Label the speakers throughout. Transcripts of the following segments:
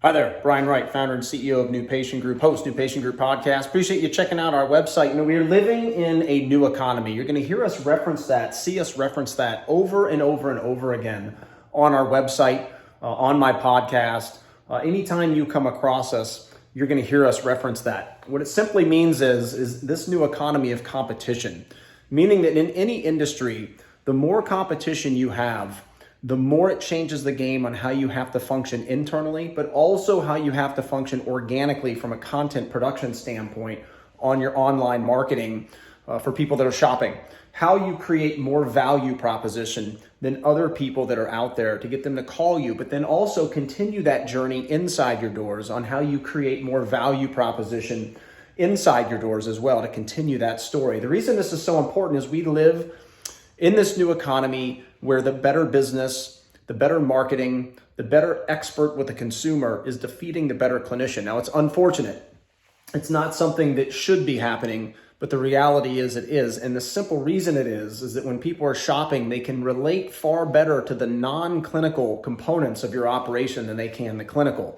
Speaker 1: Hi there, Brian Wright, founder and CEO of New Patient Group, host New Patient Group podcast. Appreciate you checking out our website. We're living in a new economy. You're going to hear us reference that, see us reference that over and over and over again on our website, on my podcast. Anytime you come across us, you're going to hear us reference that. What it simply means is this new economy of competition, meaning that in any industry, the more competition you have, the more it changes the game on how you have to function internally, but also how you have to function organically from a content production standpoint on your online marketing for people that are shopping. How you create more value proposition than other people that are out there to get them to call you, but then also continue that journey inside your doors on how you create more value proposition inside your doors as well to continue that story. The reason this is so important is we live in this new economy where the better business, the better marketing, the better expert with the consumer is defeating the better clinician. Now, it's unfortunate. It's not something that should be happening, but the reality is it is. And the simple reason it is that when people are shopping, they can relate far better to the non-clinical components of your operation than they can the clinical.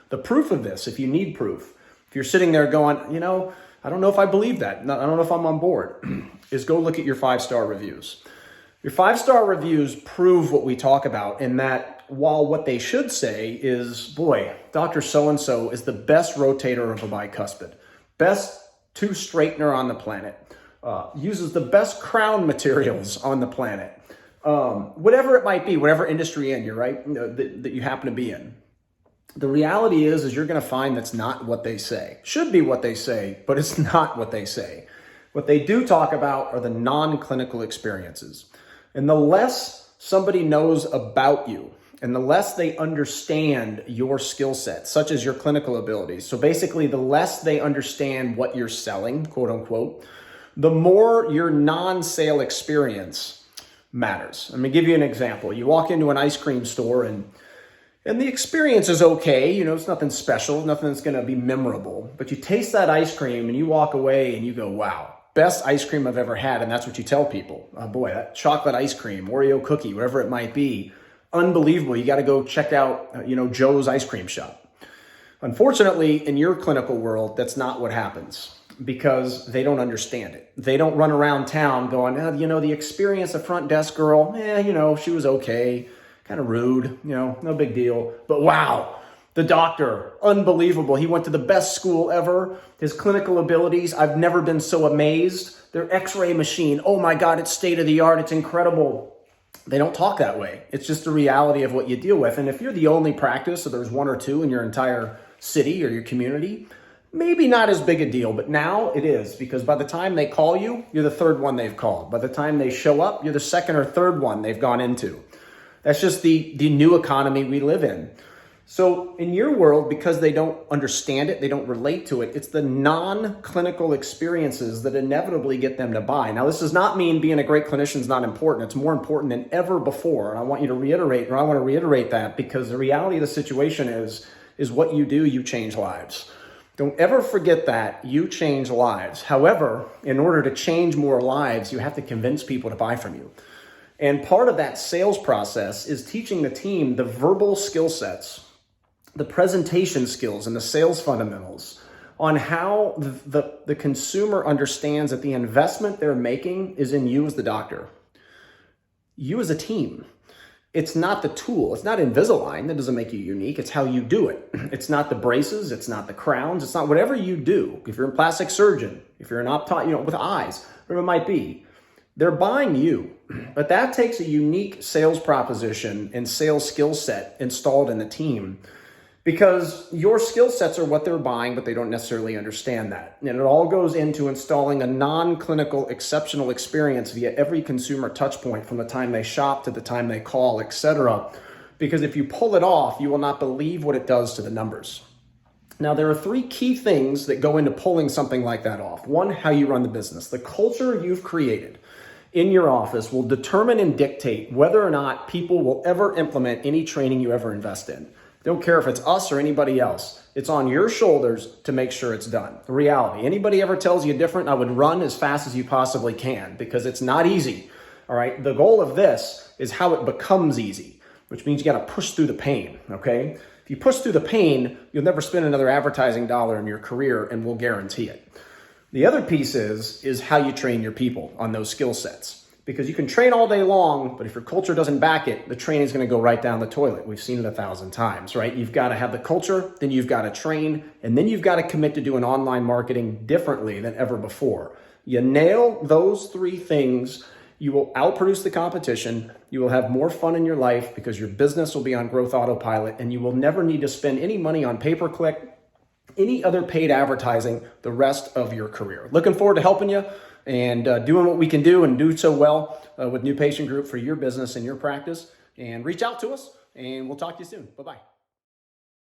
Speaker 1: The proof of this, if you need proof, if you're sitting there going, I don't know if I believe that, I don't know if I'm on board, is go look at your 5-star reviews. Your 5-star reviews prove what we talk about in that while what they should say is, boy, Dr. So-and-so is the best rotator of a bicuspid, best tooth straightener on the planet, uses the best crown materials on the planet, whatever it might be, whatever industry you're right, that you happen to be in. The reality is you're going to find that's not what they say. Should be what they say, but it's not what they say. What they do talk about are the non-clinical experiences. And the less somebody knows about you and the less they understand your skill set, such as your clinical abilities. So basically, the less they understand what you're selling, quote unquote, the more your non-sale experience matters. Let me give you an example. You walk into an ice cream store and the experience is okay. It's nothing special, nothing that's going to be memorable. But you taste that ice cream and you walk away and you go, wow, best ice cream I've ever had. And that's what you tell people. Oh boy, that chocolate ice cream, Oreo cookie, whatever it might be, unbelievable. You got to go check out, Joe's ice cream shop. Unfortunately, in your clinical world, that's not what happens because they don't understand it. They don't run around town going, the experience, the front desk girl, she was okay. Kind of rude, no big deal. But wow, the doctor, unbelievable. He went to the best school ever. His clinical abilities, I've never been so amazed. Their x-ray machine, oh my God, it's state of the art. It's incredible. They don't talk that way. It's just the reality of what you deal with. And if you're the only practice, or there's one or two in your entire city or your community, maybe not as big a deal, but now it is, because by the time they call you, you're the third one they've called. By the time they show up, you're the second or third one they've gone into. That's just the new economy we live in. So in your world, because they don't understand it, they don't relate to it, it's the non-clinical experiences that inevitably get them to buy. Now, this does not mean being a great clinician is not important. It's more important than ever before. And I want to reiterate that because the reality of the situation is what you do, you change lives. Don't ever forget that you change lives. However, in order to change more lives, you have to convince people to buy from you. And part of that sales process is teaching the team the verbal skill sets, the presentation skills, and the sales fundamentals on how the consumer understands that the investment they're making is in you as the doctor, you as a team. It's not the tool. It's not Invisalign. That doesn't make you unique. It's how you do it. It's not the braces. It's not the crowns. It's not whatever you do. If you're a plastic surgeon, if you're an with eyes, whatever it might be, they're buying you, but that takes a unique sales proposition and sales skill set installed in the team because your skill sets are what they're buying, but they don't necessarily understand that. And it all goes into installing a non-clinical exceptional experience via every consumer touch point from the time they shop to the time they call, etc. Because if you pull it off, you will not believe what it does to the numbers. Now, there are 3 key things that go into pulling something like that off. 1, how you run the business. The culture you've created in your office will determine and dictate whether or not people will ever implement any training you ever invest in. Don't care if it's us or anybody else. It's on your shoulders to make sure it's done. The reality, anybody ever tells you different, I would run as fast as you possibly can because it's not easy. All right. The goal of this is how it becomes easy, which means you got to push through the pain. Okay. If you push through the pain, you'll never spend another advertising dollar in your career, and we'll guarantee it. The other piece is how you train your people on those skill sets. Because you can train all day long, but if your culture doesn't back it, the training is going to go right down the toilet. We've seen it 1,000 times, right? You've got to have the culture, then you've got to train, and then you've got to commit to doing online marketing differently than ever before. You nail those three things, you will outproduce the competition, you will have more fun in your life because your business will be on growth autopilot, and you will never need to spend any money on pay-per-click, any other paid advertising the rest of your career. Looking forward to helping you and doing what we can do and do so well with New Patient Group for your business and your practice. And reach out to us, and we'll talk to you soon. Bye-bye.